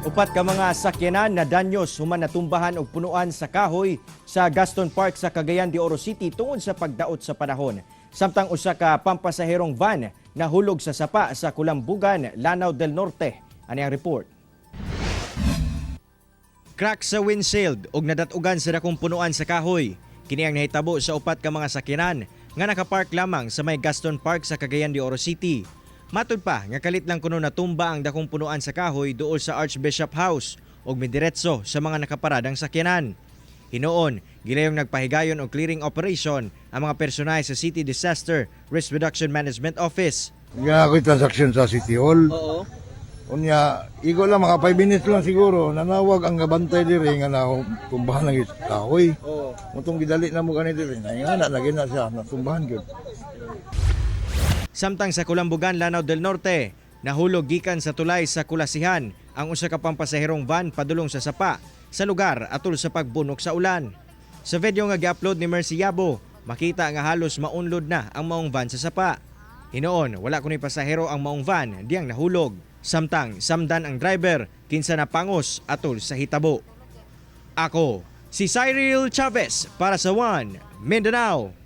Upat ka mga sakyanan na danyos human natumbahan og punuan sa kahoy sa Gaston Park sa Cagayan de Oro City tungod sa pagdaot sa panahon. Samtang usa ka pampasaherong van nahulog sa sapa sa Kulambugan, Lanao del Norte. Ani ang report. Crack sa windshield ug nadatugan sa dakong punuan sa kahoy. Kini ang nahitabo sa upat ka mga sakyanan nga nakapark lamang sa may Gaston Park sa Cagayan de Oro City. Matud pa nga kalit lang kuno natumba ang dakong punuan sa kahoy duol sa Archbishop House ug midiretso sa mga nakaparadang sakyanan. Hinoon, gilayong nagpahigayon og clearing operation ang mga personel sa City Disaster Risk Reduction Management Office. Nga ako'y transaksyon sa City Hall. Oo. Unya, igo lang mga 5 minutes lang siguro. Nanawag ang gabantay diri nga natumbahan ng kahoy. Oo. Mutong gidali na mo ganito diri. Nga lagi na siya natumbahan gyud. Samtang sa Kulambugan, Lanao del Norte, nahulog gikan sa tulay sa Kulasihan ang usa ka pampasaherong van padulong sa sapa sa lugar atol sa pagbunok sa ulan. Sa video nga gi-upload ni Mercy Yabo, makita nga halos maunlod na ang maong van sa sapa. Hinoon, wala kuno'y pasahero ang maong van diyang nahulog. Samtang samdan ang driver kinsa napangos atol sa hitabo. Ako, si Cyril Chavez para sa One Mindanao